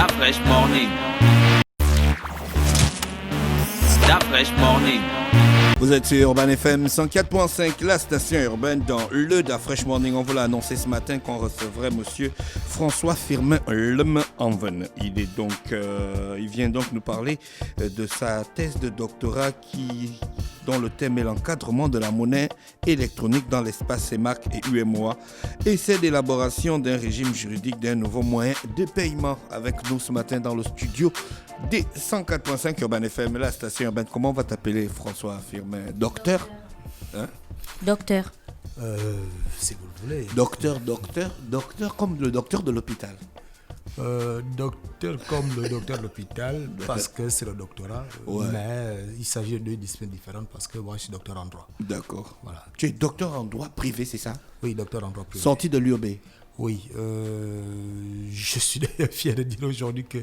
Fresh Morning. Da Fresh Morning. Vous êtes sur Urban FM 104.5, la station urbaine dans le Da Fresh Morning. On vous l'a annoncé ce matin qu'on recevrait monsieur François Firmin Lemmenhoven. Il vient donc nous parler de sa thèse de doctorat dont le thème est l'encadrement de la monnaie électronique dans l'espace CEMAC et UEMOA et c'est l'élaboration d'un régime juridique d'un nouveau moyen de paiement. Avec nous ce matin dans le studio des 104.5 Urban FM, la station urbaine. Comment on va t'appeler, François Firmin? Docteur, hein? Docteur. Si vous le voulez. Docteur comme le docteur de l'hôpital. Docteur comme le docteur de l'hôpital, parce que c'est le doctorat, Ouais. mais il s'agit de deux disciplines différentes parce que moi je suis docteur en droit. D'accord. Voilà. Tu es docteur en droit privé, c'est ça? Oui, docteur en droit privé. Sorti de l'UOB. Oui, je suis d'ailleurs fier de dire aujourd'hui que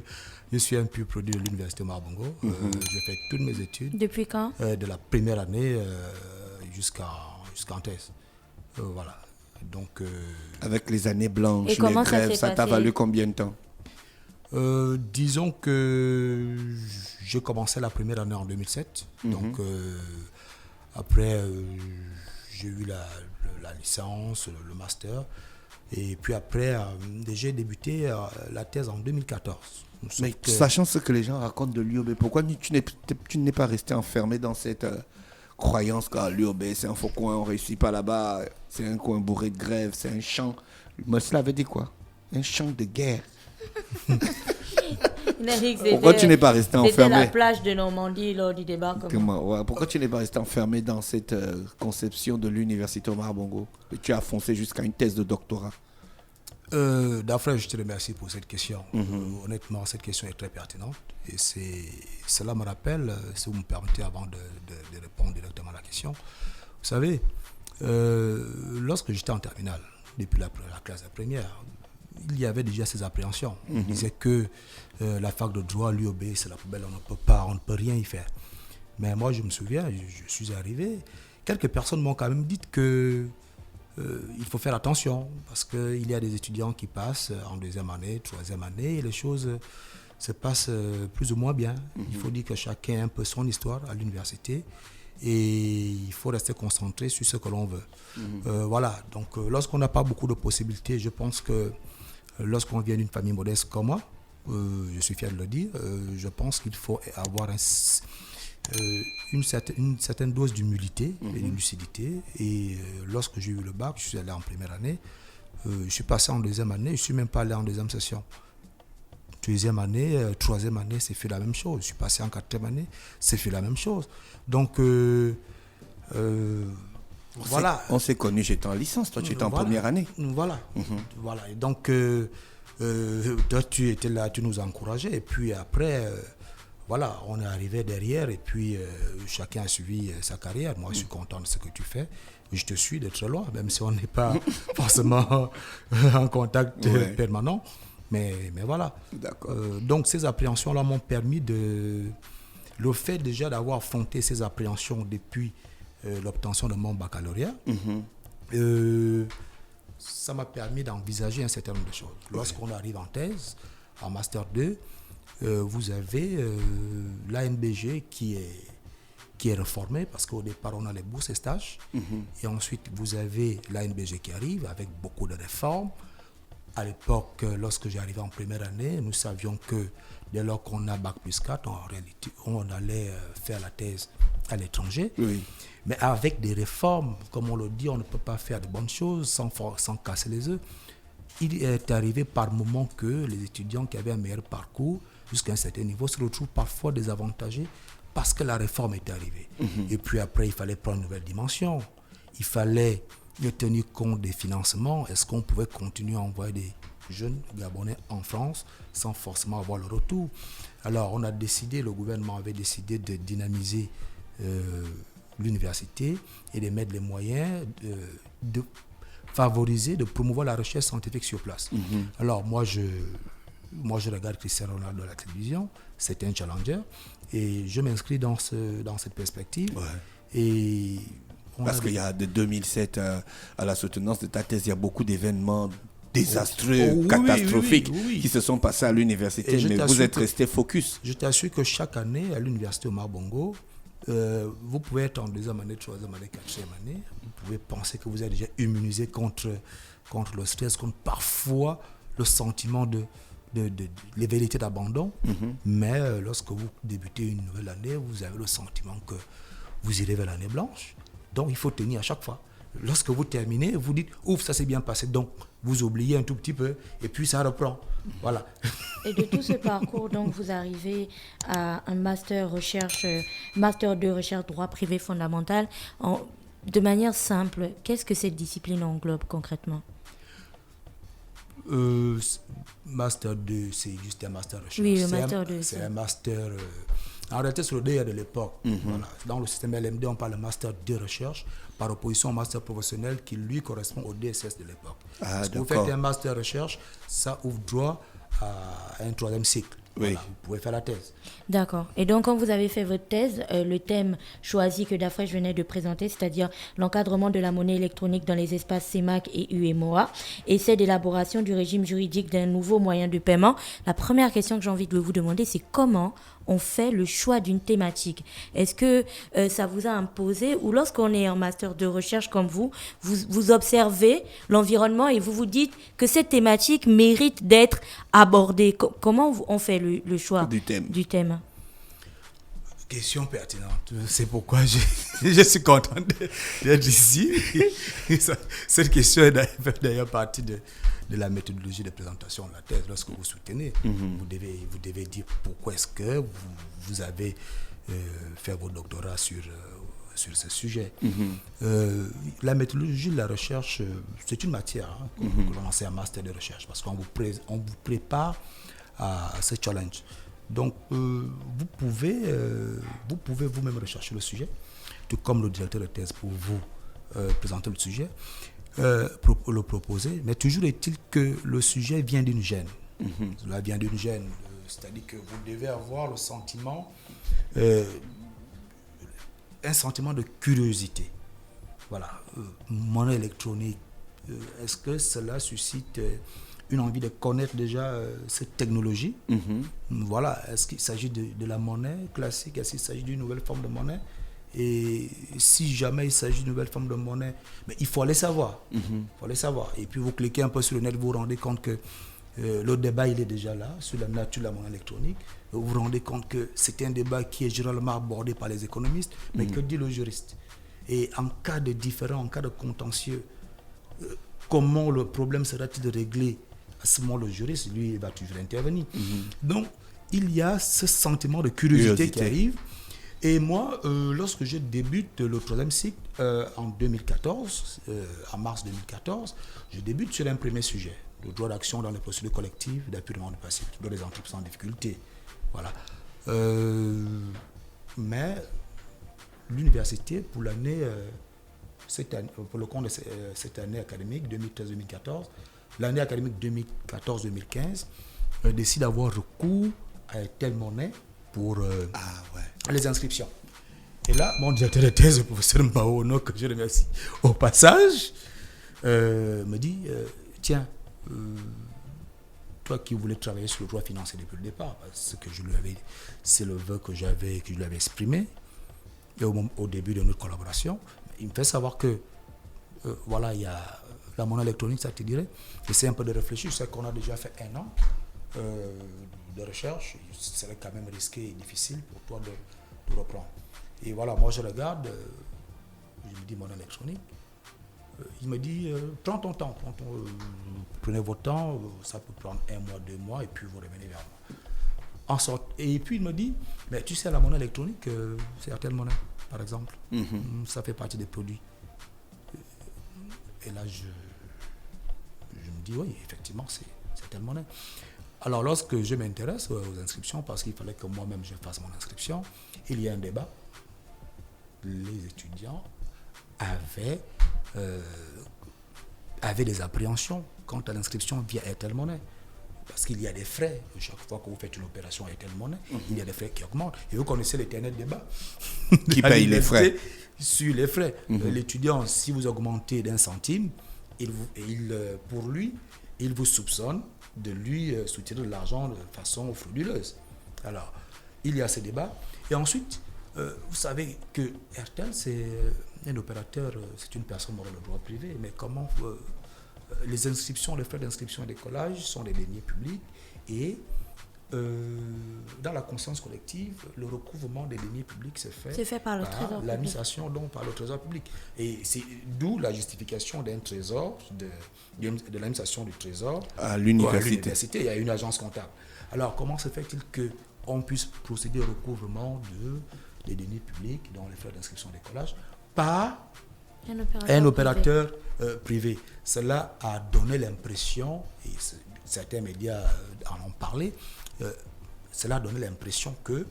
je suis un pur produit de l'université Marbongo. J'ai fait toutes mes études. Depuis quand? De la première année jusqu'en thèse. Voilà. Donc, Avec les années blanches, Et comment les ça grèves, s'est ça t'a passé? valu combien de temps? disons que j'ai commencé la première année en 2007. Donc, après, j'ai eu la licence, le master. Et puis après, j'ai débuté la thèse en 2014. Mais sachant ce que les gens racontent de l'UOB, pourquoi tu n'es pas resté enfermé dans cette croyance que l'UOB c'est un faux coin, on ne réussit pas là-bas, c'est un coin bourré de grève, c'est un champ. Moi, cela avait dit quoi? Un champ de guerre. Pourquoi tu n'es pas resté C'était enfermé? la plage de Normandie lors du débat. Ouais, pourquoi tu n'es pas resté enfermé dans cette conception de l'université Omar Bongo et tu as foncé jusqu'à une thèse de doctorat? D'après, je te remercie pour cette question. Honnêtement, cette question est très pertinente. Et cela me rappelle, si vous me permettez, avant de répondre directement à la question. Vous savez, lorsque j'étais en terminale, depuis la classe de première, il y avait déjà ces appréhensions. On disait que la fac de droit, l'UOB, c'est la poubelle, on ne peut rien y faire. Mais moi, je me souviens, je suis arrivé, quelques personnes m'ont quand même dit que il faut faire attention parce qu'il y a des étudiants qui passent en deuxième année, troisième année et les choses se passent plus ou moins bien. Il faut dire que chacun a un peu son histoire à l'université et il faut rester concentré sur ce que l'on veut. Voilà, donc lorsqu'on n'a pas beaucoup de possibilités, je pense que lorsqu'on vient d'une famille modeste comme moi, je suis fier de le dire, je pense qu'il faut avoir une certaine dose d'humilité et de lucidité. Et lorsque j'ai eu le bac, je suis allé en première année, je suis passé en deuxième année, je ne suis même pas allé en deuxième session. Deuxième année, troisième année, c'est fait la même chose. Je suis passé en quatrième année, c'est fait la même chose. Donc, voilà. On s'est connus, j'étais en licence, toi tu étais en première année. Voilà. Voilà. Et donc, toi tu étais là, tu nous as encouragés. Et puis après, voilà, on est arrivé derrière et puis chacun a suivi sa carrière. Moi, je suis content de ce que tu fais. Je te suis de très loin, même si on n'est pas forcément en contact permanent. Mais voilà. D'accord. Donc, ces appréhensions-là m'ont permis le fait déjà d'avoir affronté ces appréhensions depuis l'obtention de mon baccalauréat. Ça m'a permis d'envisager un certain nombre de choses. Lorsqu'on arrive en thèse, en Master 2, vous avez l'ANBG qui est réformé parce qu'au départ, on a les bourses et stages. Et ensuite, vous avez l'ANBG qui arrive avec beaucoup de réformes. À l'époque, lorsque j'arrivais en première année, nous savions que dès lors qu'on a Bac plus 4, en réalité, on allait faire la thèse à l'étranger. Oui. Mais avec des réformes, comme on le dit, on ne peut pas faire de bonnes choses sans casser les œufs. Il est arrivé par moments que les étudiants qui avaient un meilleur parcours, jusqu'à un certain niveau, se retrouvent parfois désavantagés parce que la réforme est arrivée. Et puis après, il fallait prendre une nouvelle dimension. Il fallait tenir compte des financements. Est-ce qu'on pouvait continuer à envoyer des jeunes Gabonais en France sans forcément avoir le retour? Alors, on a décidé, le gouvernement avait décidé de dynamiser l'université et de mettre les moyens de favoriser, de promouvoir la recherche scientifique sur place. Alors, moi, je regarde Cristiano Ronaldo à la télévision, c'est un challenger, et je m'inscris dans cette perspective. Et parce qu'il y a de 2007 à la soutenance de ta thèse, il y a beaucoup d'événements désastreux, oui, catastrophiques oui. qui se sont passés à l'université, Et je mais vous t'assure êtes que- resté focus. Je t'assure que chaque année, à l'université Omar Bongo, vous pouvez être en deuxième année, troisième année, quatrième année. Vous pouvez penser que vous êtes déjà immunisé contre le stress, contre parfois le sentiment de l'événement d'abandon. Mais lorsque vous débutez une nouvelle année, vous avez le sentiment que vous irez vers l'année blanche. Donc, il faut tenir à chaque fois. Lorsque vous terminez, vous dites « Ouf, ça s'est bien passé ». Donc, vous oubliez un tout petit peu et puis ça reprend. Voilà. Et de tout ce parcours, donc, vous arrivez à un master de recherche droit privé fondamental. De manière simple, qu'est-ce que cette discipline englobe concrètement? Master 2, c'est juste un master recherche. Oui, le master 2. C'est un master... en réalité, c'est le DEA de l'époque. Voilà. Dans le système LMD, on parle de master de recherche par opposition au master professionnel qui, lui, correspond au DSS de l'époque. Parce que vous faites un master recherche, ça ouvre droit à un troisième cycle. Oui. Voilà, vous pouvez faire la thèse. D'accord. Et donc, quand vous avez fait votre thèse, le thème choisi que Dafresh venait de présenter, c'est-à-dire l'encadrement de la monnaie électronique dans les espaces CEMAC et UEMOA, et c'est d'élaboration du régime juridique d'un nouveau moyen de paiement. La première question que j'ai envie de vous demander, c'est comment on fait le choix d'une thématique? Est-ce que ça vous a imposé, ou lorsqu'on est en master de recherche comme vous observez l'environnement et vous vous dites que cette thématique mérite d'être abordée? Comment on fait le choix du thème? Question pertinente. C'est pourquoi je suis content d'être ici. Cette question est d'ailleurs partie de la méthodologie de présentation de la thèse. Lorsque vous soutenez, vous devez dire pourquoi est-ce que vous avez fait votre doctorat sur ce sujet. La méthodologie de la recherche, c'est une matière que l'on enseigne en master de recherche parce qu'on vous prépare à ce challenge. Donc, vous pouvez vous-même rechercher le sujet, tout comme le directeur de thèse pour vous présenter le sujet, le proposer. Mais toujours est-il que le sujet vient d'une gêne. Cela vient d'une gêne, c'est-à-dire que vous devez avoir le sentiment, un sentiment de curiosité. Voilà, monnaie électronique, est-ce que cela suscite une envie de connaître déjà cette technologie? Voilà, est-ce qu'il s'agit de la monnaie classique? Est-ce qu'il s'agit d'une nouvelle forme de monnaie? Et si jamais il s'agit d'une nouvelle forme de monnaie, mais il faut aller savoir. Faut aller savoir. Et puis vous cliquez un peu sur le net, vous vous rendez compte que le débat il est déjà là sur la nature de la monnaie électronique. Vous vous rendez compte que c'est un débat qui est généralement abordé par les économistes, mais que dit le juriste? Et en cas de différend, en cas de contentieux, comment le problème sera-t-il réglé? À ce moment, le juriste, lui, il va toujours intervenir. Donc, il y a ce sentiment de curiosité qui arrive. Et moi, lorsque je débute le troisième cycle, en 2014, en mars 2014, je débute sur un premier sujet, le droit d'action dans les procédures collectives d'appurement du passif, dans les entreprises en difficulté. Voilà. Mais l'université, pour l'année, pour le compte de cette année académique 2013-2014, l'année académique 2014-2015, décide d'avoir recours à telle monnaie pour les inscriptions. Et là, mon directeur de thèse, le professeur Mbaono, que je remercie au passage, me dit, tiens, toi qui voulais travailler sur le droit financier depuis le départ, parce que c'est le vœu que je lui avais exprimé au début de notre collaboration, il me fait savoir que, voilà, il y a la monnaie électronique, ça te dirait. J'essaie un peu de réfléchir. Je sais qu'on a déjà fait 1 an de recherche. Ce serait quand même risqué et difficile pour toi de reprendre. Et voilà, moi je regarde, je lui dis monnaie électronique. Il me dit, prends ton temps, prenez votre temps, ça peut prendre 1 mois, 2 mois, et puis vous revenez vers moi. Et puis il me dit, mais tu sais, la monnaie électronique, c'est à telle monnaie, par exemple. Ça fait partie des produits. Et là, je me dis, oui, effectivement, c'est telle monnaie. Alors, lorsque je m'intéresse aux inscriptions, parce qu'il fallait que moi-même je fasse mon inscription, il y a un débat. Les étudiants avaient des appréhensions quant à l'inscription via Airtel Monnaie. Parce qu'il y a des frais. Chaque fois que vous faites une opération à Airtel Monnaie, il y a des frais qui augmentent. Et vous connaissez l'éternel débat. Qui paye les frais? Sur les frais. L'étudiant, si vous augmentez d'1 centime, pour lui, il vous soupçonne de lui soutirer de l'argent de façon frauduleuse. Alors, il y a ce débat. Et ensuite, vous savez que RTL, c'est un opérateur, c'est une personne morale de droit privé, mais comment les inscriptions, les frais d'inscription et d'écolage sont des deniers publics et dans la conscience collective, le recouvrement des deniers publics se fait par le Trésor public. l'administration, donc par le Trésor public. Et c'est d'où la justification d'un trésor, de l'administration du Trésor à l'université. Il y a une agence comptable. Alors, comment se fait-il qu'on puisse procéder au recouvrement des deniers publics, dont les frais d'inscription d'écolage, par un opérateur privé? Cela a donné l'impression, et certains médias en ont parlé, cela a donné l'impression que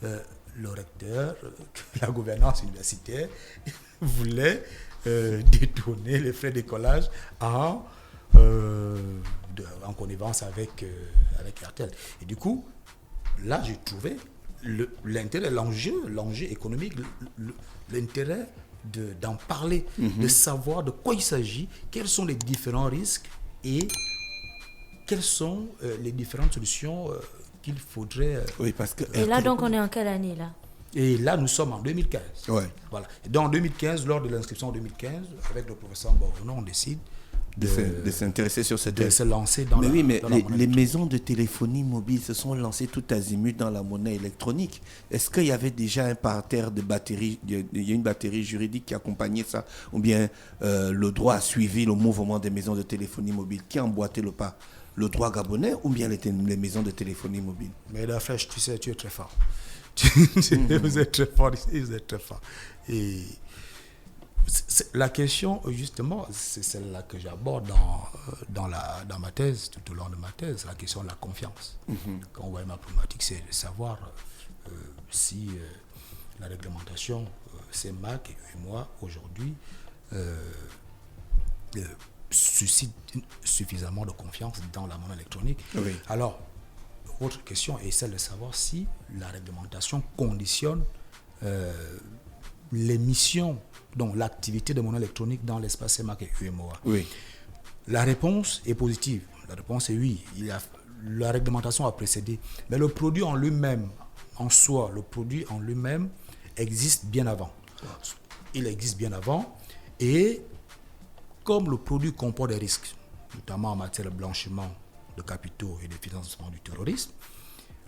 le recteur, que la gouvernance universitaire voulait détourner les frais d'écolage en connivence avec RTL. Et du coup, là, j'ai trouvé l'intérêt, l'enjeu économique, l'intérêt d'en parler, de savoir de quoi il s'agit, quels sont les différents risques et quelles sont les différentes solutions qu'il faudrait... Oui, parce que... Et là, donc, on est en quelle année, là? Et là, nous sommes en 2015. Ouais. Voilà. Et donc, en 2015, lors de l'inscription en 2015, avec le professeur Borno, on décide de s'intéresser sur cette... de se lancer dans mais la... oui, mais dans la monnaie les maisons de téléphonie mobile se sont lancées tout azimut dans la monnaie électronique. Est-ce qu'il y avait déjà un parterre de batterie, il y a une batterie juridique qui accompagnait ça, ou bien le droit a suivi le mouvement des maisons de téléphonie mobile? Qui a emboîté le pas? Le droit gabonais ou bien les maisons de téléphonie mobile? Mais la flèche, tu sais, tu es très fort. Vous êtes très fort ici, vous êtes très fort. Et la question, justement, c'est celle-là que j'aborde dans ma thèse, tout au long de ma thèse, la question de la confiance. Quand on voit ma problématique, c'est de savoir si la réglementation, CEMAC et moi, aujourd'hui, suscite suffisamment de confiance dans la monnaie électronique. Oui. Alors, autre question est celle de savoir si la réglementation conditionne l'émission, donc l'activité de monnaie électronique dans l'espace CEMAC et UEMOA. Oui. La réponse est positive. La réponse est oui. La réglementation a précédé. Mais le produit en lui-même, en soi, le produit en lui-même existe bien avant. Il existe bien avant et comme le produit comporte des risques, notamment en matière de blanchiment de capitaux et de financement du terrorisme,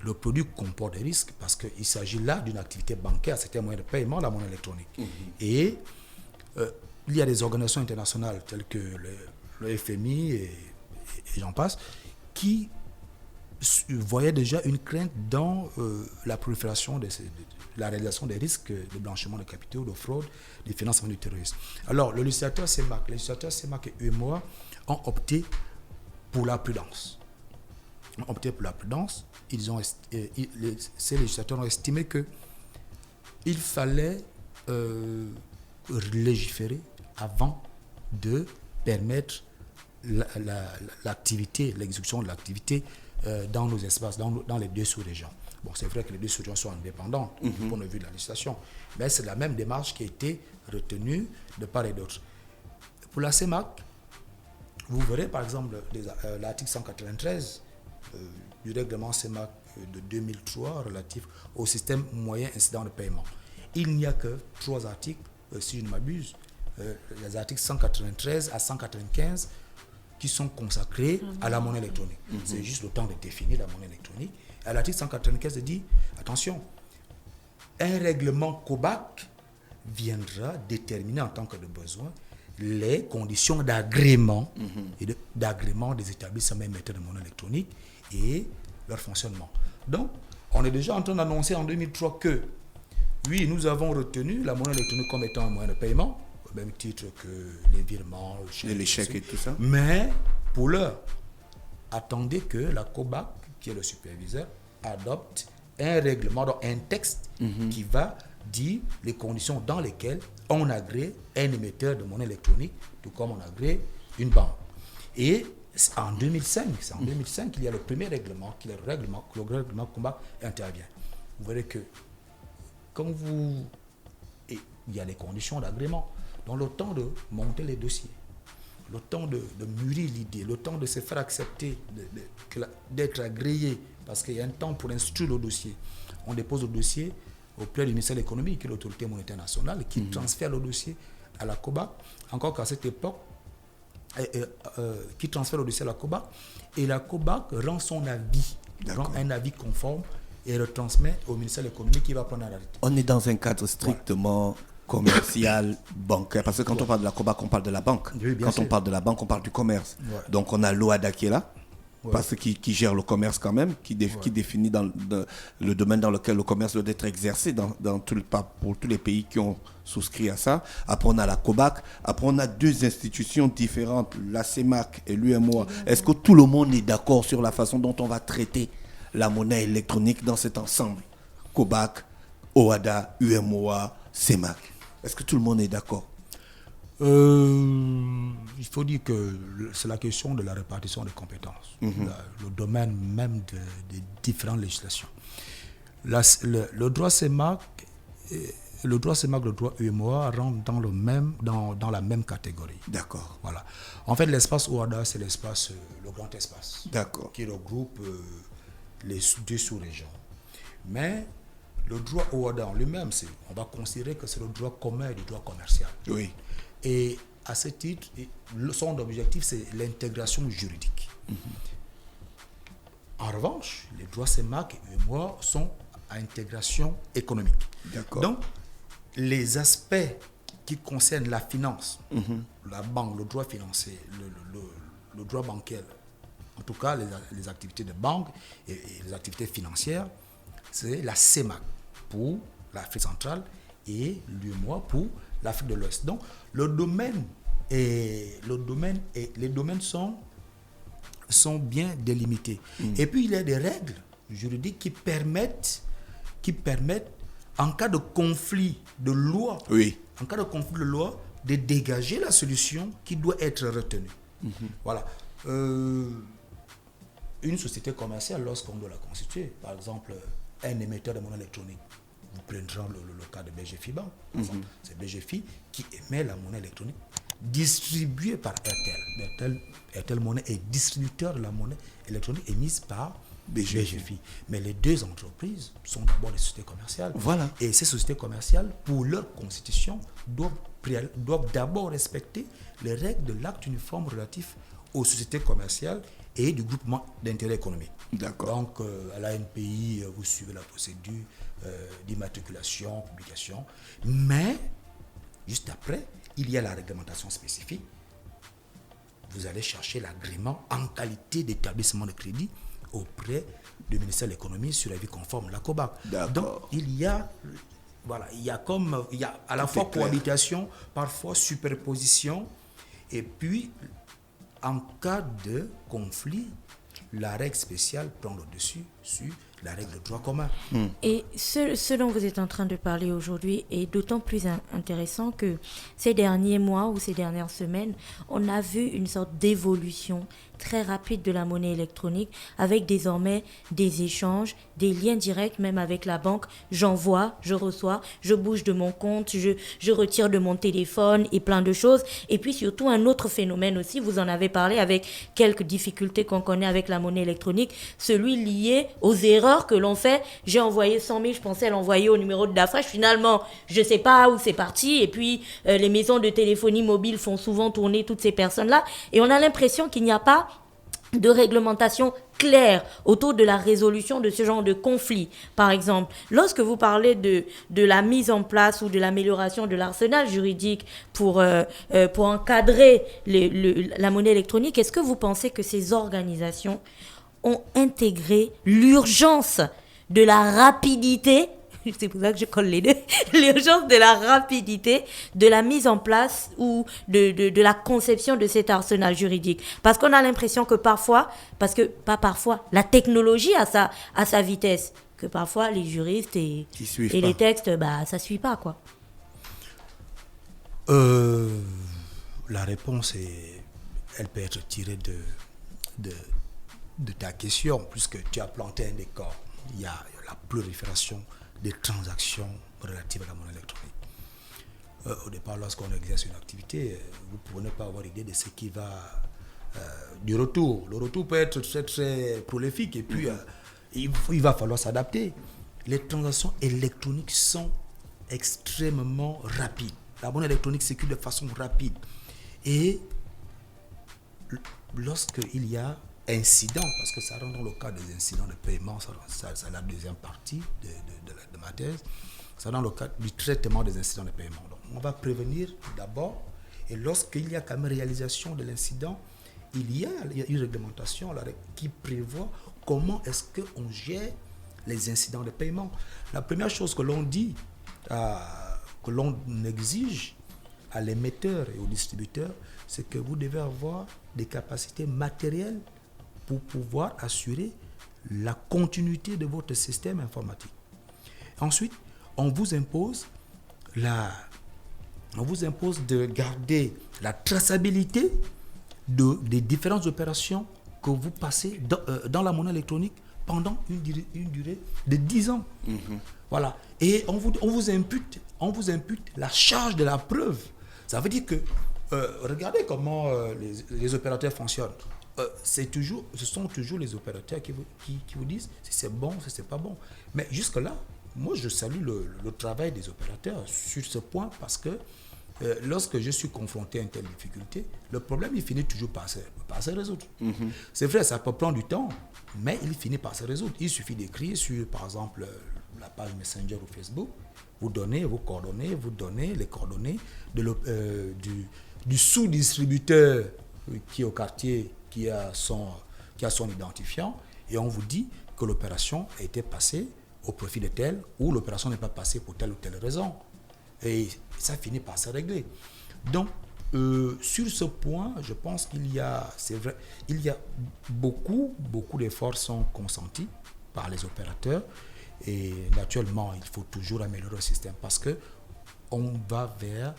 le produit comporte des risques parce qu'il s'agit là d'une activité bancaire, c'est un moyen de paiement, la monnaie électronique. Et il y a des organisations internationales telles que le FMI et j'en passe, qui voyaient déjà une crainte dans la prolifération de la réalisation des risques de blanchiment de capitaux, de fraude, de financement du terrorisme. Alors, le législateur CEMAC et UEMOA ont opté pour la prudence. Ces législateurs ont estimé qu'il fallait légiférer avant de permettre l'exécution de l'activité dans nos espaces, dans les deux sous-régions. Bon, c'est vrai que les deux sous-régions sont indépendantes du point de vue de la législation, mais c'est la même démarche qui a été retenue de part et d'autre. Pour la CEMAC, vous verrez par exemple l'article 193 du règlement CEMAC de 2003 relatif au système moyen incident de paiement. Il n'y a que 3 articles, si je ne m'abuse, les articles 193 à 195 qui sont consacrés à la monnaie électronique. C'est juste le temps de définir la monnaie électronique. À l'article 195, il dit, attention, un règlement COBAC viendra déterminer en tant que de besoin les conditions d'agrément et d'agrément des établissements émetteurs de monnaie électronique et leur fonctionnement. Donc, on est déjà en train d'annoncer en 2003 que, oui, nous avons retenu la monnaie électronique comme étant un moyen de paiement, au même titre que les virements, les chèques et tout ça. Mais, pour l'heure, attendez que la COBAC, qui est le superviseur, adopte un règlement, donc un texte qui va dire les conditions dans lesquelles on agrée un émetteur de monnaie électronique, tout comme on agrée une banque. Et en 2005, c'est en 2005 qu'il y a le premier règlement, le règlement COBAC intervient. Vous verrez que il y a les conditions d'agrément. Donc le temps de monter les dossiers, le temps de mûrir l'idée, le temps de se faire accepter, d'être agréé, parce qu'il y a un temps pour instruire le dossier. On dépose le dossier auprès du ministère de l'économie, qui est l'autorité monétaire nationale, qui transfère le dossier à la COBAC, encore qu'à cette époque, qui transfère le dossier à la COBAC, et la COBAC rend son avis, rend un avis conforme, et le transmet au ministère de l'économie qui va prendre un arrêté. On est dans un cadre strictement commercial, bancaire, parce que quand on parle de la COBAC, on parle de la banque. Oui, quand on parle de la banque, on parle du commerce. Donc on a l'OADA qui est là, parce qui gère le commerce quand même, qui définit le domaine dans lequel le commerce doit être exercé pour tous les pays qui ont souscrit à ça. Après on a la COBAC, après on a deux institutions différentes, la CEMAC et l'UMOA. Est-ce que tout le monde est d'accord sur la façon dont on va traiter la monnaie électronique dans cet ensemble? COBAC, OADA, UMOA, CEMAC. Est-ce que tout le monde est d'accord? Il faut dire que c'est la question de la répartition des compétences, le domaine même des différentes législations. Le droit CEMAC, le droit UMOA rentrent dans la même catégorie. D'accord. Voilà. En fait, l'espace OADA, c'est le grand espace. D'accord. Qui regroupe les deux sous-régions. Mais le droit OADA en lui-même, on va considérer que c'est le droit commun et le droit commercial. Oui. Et à ce titre, son objectif, c'est l'intégration juridique. En revanche, les droits CEMAC et UMOA sont à intégration économique. D'accord. Donc, les aspects qui concernent la finance, la banque, le droit financier, le droit bancaire, en tout cas les activités de banque et les activités financières, c'est la CEMAC pour l'Afrique centrale et l'UMOA pour l'Afrique de l'Ouest. Donc, les domaines sont bien délimités. Et puis, il y a des règles juridiques qui permettent, en cas de conflit de loi, de dégager la solution qui doit être retenue. Voilà. Une société commerciale, lorsqu'on doit la constituer, par exemple, un émetteur de monnaie électronique, vous prendrez le cas de BGFI Bank, c'est BGFI qui émet la monnaie électronique distribuée par Airtel. Airtel Monnaie est distributeur de la monnaie électronique émise par BGFI. Mais les deux entreprises sont d'abord des sociétés commerciales. Voilà. Et ces sociétés commerciales, pour leur constitution, doivent d'abord respecter les règles de l'acte uniforme relatif aux sociétés commerciales et du groupement d'intérêt économique. D'accord. Donc, à l'ANPI, vous suivez la procédure d'immatriculation, publication. Mais, juste après, il y a la réglementation spécifique. Vous allez chercher l'agrément en qualité d'établissement de crédit auprès du ministère de l'économie sur avis conforme, la COBAC. Donc, il y a à la fois cohabitation, parfois superposition, et puis, en cas de conflit, la règle spéciale prend le dessus sur la règle de droit commun. Et ce dont vous êtes en train de parler aujourd'hui est d'autant plus intéressant que ces derniers mois ou ces dernières semaines, on a vu une sorte d'évolution très rapide de la monnaie électronique avec désormais des échanges, des liens directs même avec la banque. J'envoie, je reçois, je bouge de mon compte, je retire de mon téléphone et plein de choses. Et puis surtout un autre phénomène aussi, vous en avez parlé avec quelques difficultés qu'on connaît avec la monnaie électronique, celui lié aux erreurs que l'on fait. J'ai envoyé 100 000, je pensais l'envoyer au numéro de Dafresh. Finalement, je ne sais pas où c'est parti. Et puis, les maisons de téléphonie mobile font souvent tourner toutes ces personnes-là. Et on a l'impression qu'il n'y a pas de réglementation claire autour de la résolution de ce genre de conflit. Par exemple, lorsque vous parlez de la mise en place ou de l'amélioration de l'arsenal juridique pour encadrer la monnaie électronique, est-ce que vous pensez que ces organisations ont intégré l'urgence de la rapidité, c'est pour ça que je colle les deux, l'urgence de la rapidité de la mise en place ou de la conception de cet arsenal juridique. Parce qu'on a l'impression que parfois, la technologie a sa vitesse, que parfois les juristes et les textes, ça ne suit pas, quoi. La réponse, elle peut être tirée de ta question, puisque tu as planté un décor. Il y a la prolifération des transactions relatives à la monnaie électronique. au départ, lorsqu'on exerce une activité, vous pouvez ne pas avoir idée de ce qui va du retour. Le retour peut être très, très prolifique et puis il va falloir s'adapter. Les transactions électroniques sont extrêmement rapides. La monnaie électronique circule de façon rapide. Et lorsqu'il y a incident, parce que ça rentre dans le cadre des incidents de paiement, c'est la deuxième partie de ma thèse, ça rentre dans le cadre du traitement des incidents de paiement. Donc, on va prévenir d'abord, et lorsqu'il y a quand même réalisation de l'incident, il y a une réglementation qui prévoit comment est-ce qu'on gère les incidents de paiement. La première chose que l'on dit, que l'on exige à l'émetteur et au distributeur, c'est que vous devez avoir des capacités matérielles pour pouvoir assurer la continuité de votre système informatique. Ensuite, on vous impose de garder la traçabilité des différentes opérations que vous passez dans la monnaie électronique pendant une durée de 10 ans. Voilà. Et on vous impute la charge de la preuve. Ça veut dire que, regardez comment les opérateurs fonctionnent. Ce sont toujours les opérateurs qui vous disent si c'est bon, si c'est pas bon. Mais jusque-là, moi je salue le travail des opérateurs sur ce point parce que lorsque je suis confronté à une telle difficulté, le problème il finit toujours par se résoudre. C'est vrai, ça peut prendre du temps, mais il finit par se résoudre. Il suffit d'écrire sur, par exemple, la page Messenger ou Facebook, vous donnez vos coordonnées, vous donnez les coordonnées du sous-distributeur qui est au quartier, qui a son identifiant, et on vous dit que l'opération a été passée au profit de tel, ou l'opération n'est pas passée pour telle ou telle raison. Et ça finit par se régler. Donc, sur ce point, je pense qu'il y a beaucoup d'efforts sont consentis par les opérateurs. Et naturellement, il faut toujours améliorer le système parce que on va vers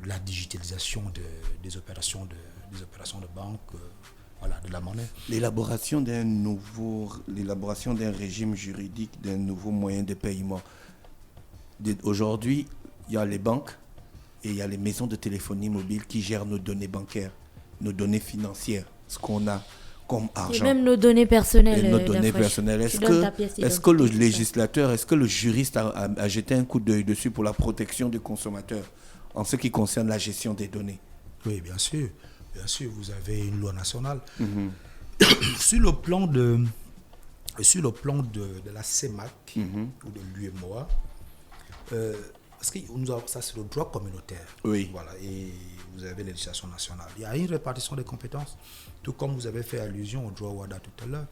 la digitalisation des opérations de banque, de la monnaie. L'élaboration d'un régime juridique, d'un nouveau moyen de paiement. Aujourd'hui, il y a les banques et il y a les maisons de téléphonie mobile qui gèrent nos données bancaires, nos données financières, ce qu'on a comme argent. Et même nos données personnelles. Est-ce que le législateur, est-ce que le juriste a jeté un coup d'œil dessus pour la protection du consommateur en ce qui concerne la gestion des données? Oui, bien sûr. Bien sûr, vous avez une loi nationale. Sur le plan de la CEMAC ou de l'UEMOA, parce que ça c'est le droit communautaire. Oui. Voilà, et vous avez la législation nationale. Il y a une répartition des compétences, tout comme vous avez fait allusion au droit WADA tout à l'heure.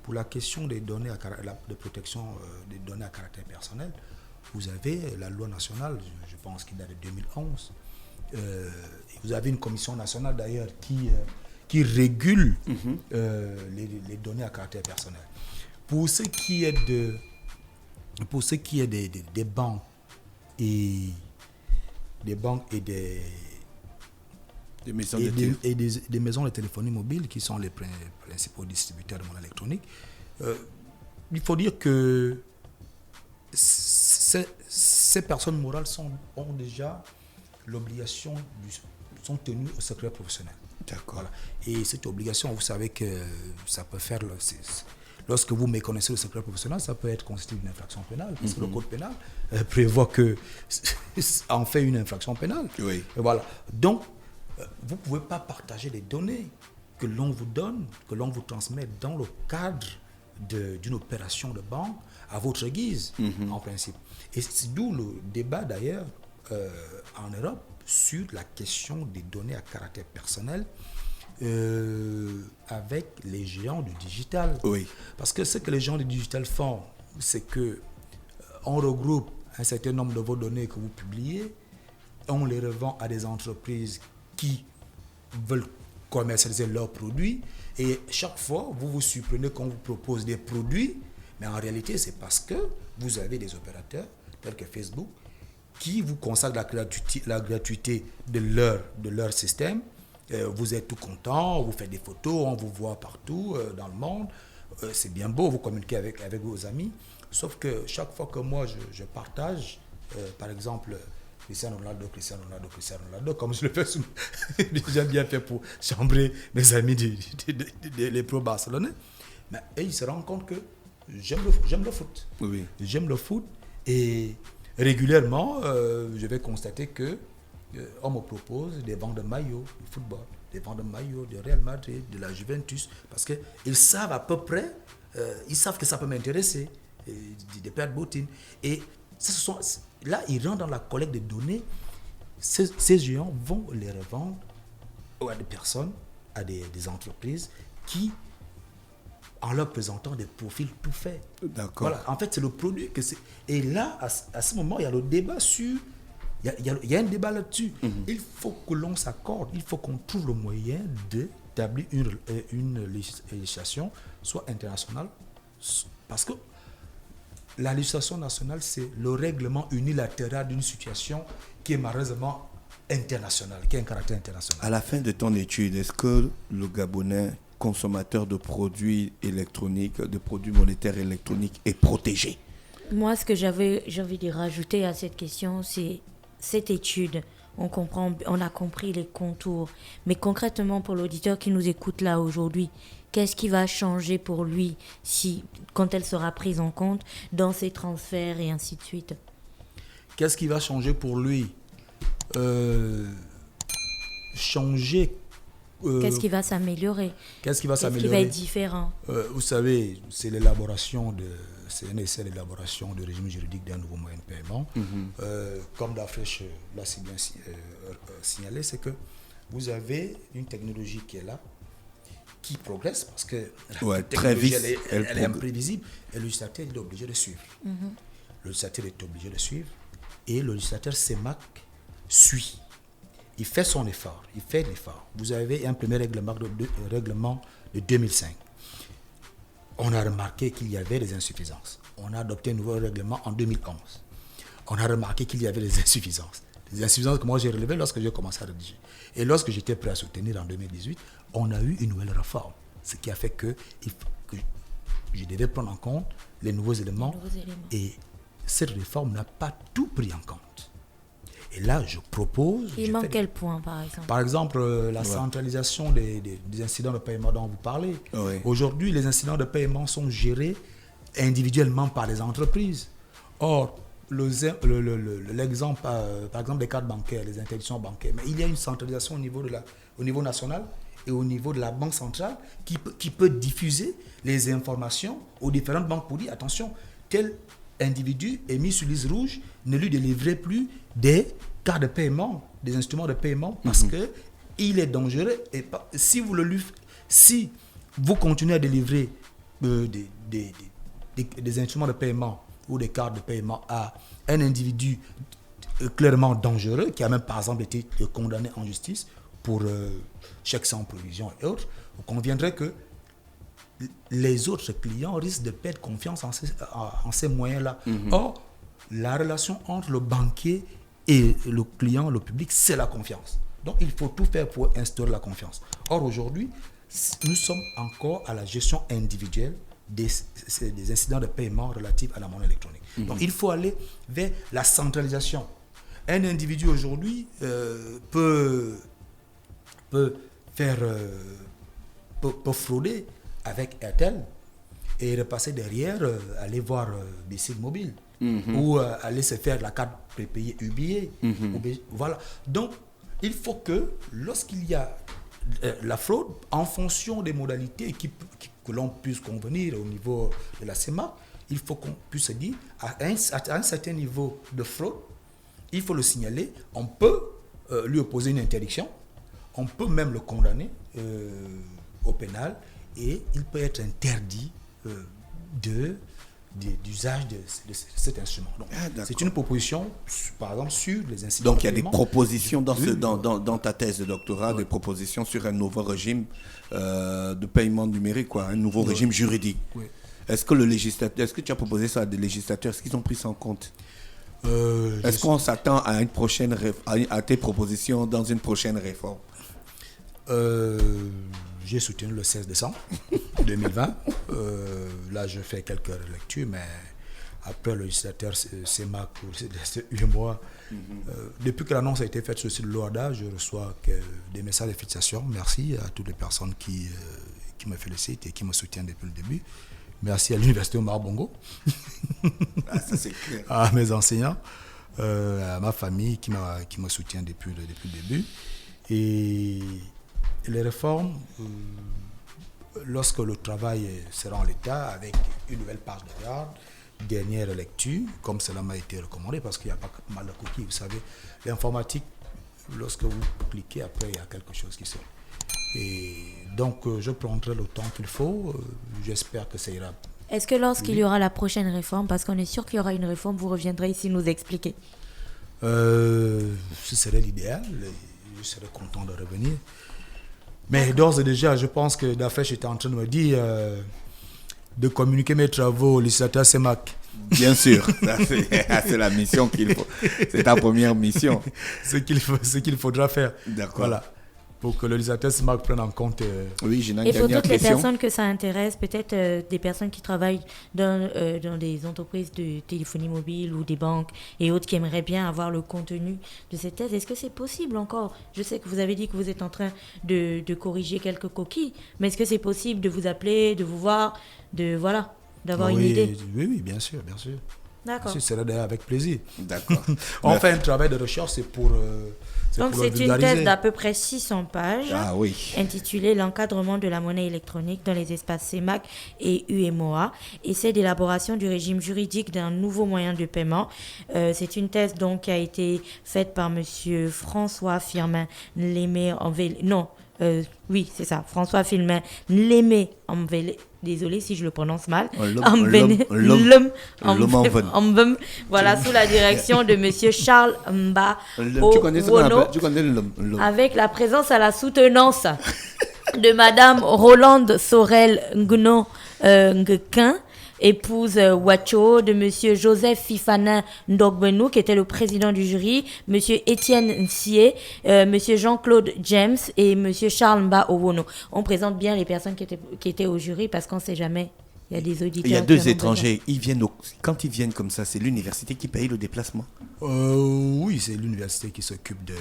Pour la question des données de protection des données à caractère personnel, vous avez la loi nationale, je pense qu'il date de 2011. Vous avez une commission nationale d'ailleurs qui régule les données à caractère personnel. Pour ce qui est des banques et des maisons de téléphonie mobile qui sont les principaux distributeurs de monnaie électronique, il faut dire que ces personnes morales ont déjà l'obligation, sont tenues au secret professionnel. D'accord. Voilà. Et cette obligation, vous savez que ça peut faire... Lorsque vous méconnaissez le secret professionnel, ça peut être constitué d'une infraction pénale, parce que le code pénal prévoit que en fait une infraction pénale. Oui. Et voilà. Donc, vous ne pouvez pas partager les données que l'on vous donne, que l'on vous transmet dans le cadre d'une opération de banque à votre guise, en principe. Et c'est d'où le débat d'ailleurs en Europe sur la question des données à caractère personnel avec les géants du digital. Oui. Parce que ce que les géants du digital font, c'est que on regroupe un certain nombre de vos données que vous publiez, on les revend à des entreprises qui veulent commercialiser leurs produits, et chaque fois, vous vous surprenez qu'on vous propose des produits, mais en réalité, c'est parce que vous avez des opérateurs tels que Facebook qui vous consacrent la gratuité de leur système. Vous êtes tout content, vous faites des photos, on vous voit partout dans le monde. C'est bien beau, vous communiquez avec vos amis. Sauf que chaque fois que moi je partage, par exemple, Cristiano Ronaldo, comme je le fais souvent. J'aime bien faire pour chambrer mes amis les pro barcelonais. Mais ils se rendent compte que j'aime le foot. Oui. J'aime le foot et régulièrement, je vais constater que on me propose des ventes de maillots de football, des ventes de maillots de Real Madrid, de la Juventus, parce qu'ils savent à peu près, ils savent que ça peut m'intéresser, des paires de bottines. Et là, ils rentrent dans la collecte de données. Ces géants vont les revendre à des personnes, à des entreprises qui, en leur présentant des profils tout faits. D'accord. Voilà, en fait, c'est le produit que c'est. Et là, à ce moment, il y a le débat sur. Il y a un débat là-dessus. Il faut que l'on s'accorde, il faut qu'on trouve le moyen d'établir une législation, soit internationale, parce que la législation nationale, c'est le règlement unilatéral d'une situation qui est malheureusement internationale, qui a un caractère international. À la fin de ton étude, est-ce que le Gabonais consommateur de produits électroniques, de produits monétaires électroniques est protégé? Moi, ce que j'ai envie de rajouter à cette question, c'est cette étude. On a compris les contours. Mais concrètement, pour l'auditeur qui nous écoute là aujourd'hui, qu'est-ce qui va changer pour lui quand elle sera prise en compte dans ses transferts et ainsi de suite? Qu'est-ce qui va changer pour lui? Changer. Qu'est-ce qui va s'améliorer? Qu'est-ce qui va s'améliorer? Qu'est-ce qui va être différent? Vous savez, c'est un essai d'élaboration du régime juridique d'un nouveau moyen de paiement. Comme Dafresh l'a si bien signalé, c'est que vous avez une technologie qui est là, qui progresse parce que la technologie, elle est imprévisible et le législateur est obligé de suivre. Le législateur est obligé de suivre et le législateur CEMAC suit. Il fait son effort, il fait l'effort. Vous avez un premier règlement de 2005. On a remarqué qu'il y avait des insuffisances. On a adopté un nouveau règlement en 2011. On a remarqué qu'il y avait des insuffisances. Des insuffisances que moi j'ai relevées lorsque j'ai commencé à rédiger. Et lorsque j'étais prêt à soutenir en 2018, on a eu une nouvelle réforme. Ce qui a fait que je devais prendre en compte les nouveaux éléments. Et cette réforme n'a pas tout pris en compte. Et là, je propose... Il manque quel point, par exemple? Par exemple, la centralisation des incidents de paiement dont vous parlez. Oui. Aujourd'hui, les incidents de paiement sont gérés individuellement par les entreprises. Or, l'exemple, par exemple, des cartes bancaires, les interdictions bancaires, mais il y a une centralisation au niveau national et au niveau de la banque centrale qui peut diffuser les informations aux différentes banques pour dire, attention, tel individu est mis sur liste rouge, ne lui délivrez plus des cartes de paiement, des instruments de paiement, parce que il est dangereux. Et si vous continuez à délivrer des instruments de paiement ou des cartes de paiement à un individu clairement dangereux, qui a même par exemple été condamné en justice pour chèque sans provision et autres, vous conviendrez que les autres clients risquent de perdre confiance en ces moyens-là. Or, la relation entre le banquier et le client, le public, c'est la confiance. Donc, il faut tout faire pour instaurer la confiance. Or, aujourd'hui, nous sommes encore à la gestion individuelle des incidents de paiement relatifs à la monnaie électronique. Donc, il faut aller vers la centralisation. Un individu aujourd'hui peut frauder avec Airtel et repasser derrière, aller voir BC Mobile ou aller se faire la carte prépayée UBA. Voilà. Donc, il faut que lorsqu'il y a la fraude, en fonction des modalités que l'on puisse convenir au niveau de la CEMAC, il faut qu'on puisse se dire, à un certain niveau de fraude, il faut le signaler, on peut lui opposer une interdiction, on peut même le condamner au pénal et il peut être interdit d'usage de cet instrument. Donc, c'est une proposition, par exemple, sur les incidents. Donc, il y a des propositions dans ta thèse de doctorat, des propositions sur un nouveau régime de paiement numérique, un nouveau régime juridique. Oui. Est-ce que tu as proposé ça à des législateurs? Est-ce qu'ils ont pris ça en compte? Est-ce qu'on s'attend à à tes propositions dans une prochaine réforme? J'ai soutenu le 16 décembre 2020. Là, je fais quelques lectures, mais après le législateur CEMAC pour UEMOA. Depuis que l'annonce a été faite sur le site de l'OADA, je reçois des messages de félicitation. Merci à toutes les personnes qui me félicitent et qui me soutiennent depuis le début. Merci à l'Université Omar Bongo, Ça c'est clair. à mes enseignants, à ma famille qui me soutient depuis le début. Et les réformes, lorsque le travail sera en l'état, avec une nouvelle page de garde, dernière lecture, comme cela m'a été recommandé, parce qu'il n'y a pas mal de coquilles. Vous savez, l'informatique, lorsque vous cliquez, après, il y a quelque chose qui sort. Et donc, je prendrai le temps qu'il faut. J'espère que ça ira. Est-ce que lorsqu'il y aura la prochaine réforme, parce qu'on est sûr qu'il y aura une réforme, vous reviendrez ici nous expliquer? Ce serait l'idéal. Je serais content de revenir. Mais d'ores et déjà, je pense que Dafresh était en train de me dire de communiquer mes travaux au législateur CEMAC. Bien sûr, ça, c'est la mission qu'il faut. C'est ta première mission. Ce qu'il faudra faire. D'accord. Voilà. Pour que le législateur CEMAC prenne en compte. Oui, j'ai une Et pour dernière toutes les question. personnes que ça intéresse, peut-être des personnes qui travaillent dans des entreprises de téléphonie mobile ou des banques et autres qui aimeraient bien avoir le contenu de cette thèse, est-ce que c'est possible encore? Je sais que vous avez dit que vous êtes en train de corriger quelques coquilles, mais est-ce que c'est possible de vous appeler, de vous voir, d'avoir une idée? Oui, bien sûr. D'accord. Ce serait d'ailleurs avec plaisir. D'accord. On fait un travail de recherche, c'est pour. Donc pour le c'est une vulgariser. thèse d'à peu près 600 pages. Ah oui. Intitulée L'encadrement de la monnaie électronique dans les espaces CEMAC et UEMOA, essai d'élaboration du régime juridique d'un nouveau moyen de paiement. C'est une thèse donc qui a été faite par monsieur François Firmin Nlémé François Firmin Nlémé Amvele. Désolé si je le prononce mal. Voilà, sous la direction de monsieur Charles Mba Tu connais ce qu'on Owono, appelle? Tu connais l'homme. avec la présence à la soutenance de madame Rolande Sorel Ngno Ngekin, épouse Wacho, de monsieur Joseph Fifana Ndogbenou, qui était le président du jury, monsieur Étienne Nsié, monsieur Jean-Claude James et monsieur Charles Mba Owono. On présente bien les personnes qui étaient au jury parce qu'on ne sait jamais. Il y a des auditeurs. Il y a qui deux en ont étrangers. Quand ils viennent comme ça, c'est l'université qui paye le déplacement? Oui, c'est l'université qui s'occupe de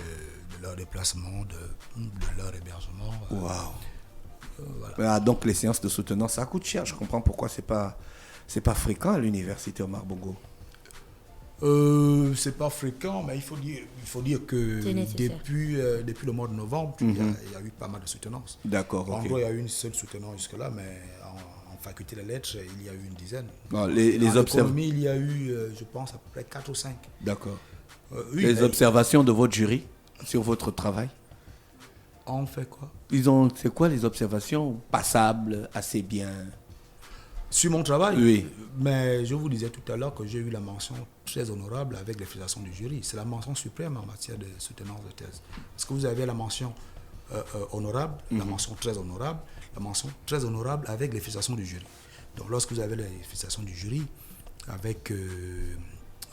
leur déplacement, de leur hébergement. Waouh. Voilà. Donc les séances de soutenance, ça coûte cher. Je comprends pourquoi c'est pas fréquent à l'université Omar Bongo. C'est pas fréquent, mais il faut dire que depuis le mois de novembre, il y a eu pas mal de soutenances. D'accord. En Ok. gros, il y a eu une seule soutenance jusque-là, mais en faculté des lettres, il y a eu une dizaine. Non, en économie, il y a eu, je pense, à peu près 4 ou 5. D'accord. Oui, Les observations de votre jury sur votre travail? On fait quoi? C'est quoi les observations passables, assez bien? Sur mon travail? Oui. Mais je vous disais tout à l'heure que j'ai eu la mention très honorable avec les félicitations du jury. C'est la mention suprême en matière de soutenance de thèse. Parce que vous avez la mention honorable, la mention très honorable, la mention très honorable avec les félicitations du jury. Donc lorsque vous avez les félicitations du jury, avec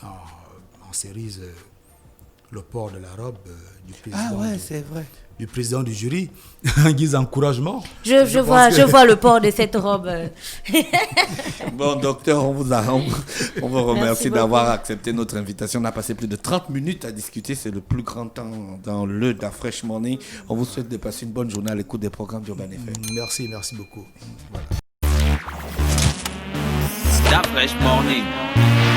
en cerise le port de la robe du président. c'est vrai. Du président du jury, en guise d'encouragement. Je vois le port de cette robe. Bon, docteur, on vous remercie beaucoup. d'avoir accepté notre invitation. On a passé plus de 30 minutes à discuter. C'est le plus grand temps dans le Dafresh Morning. On vous souhaite de passer une bonne journée à l'écoute des programmes d'Urban FM. Merci beaucoup. Voilà. Dafresh Morning.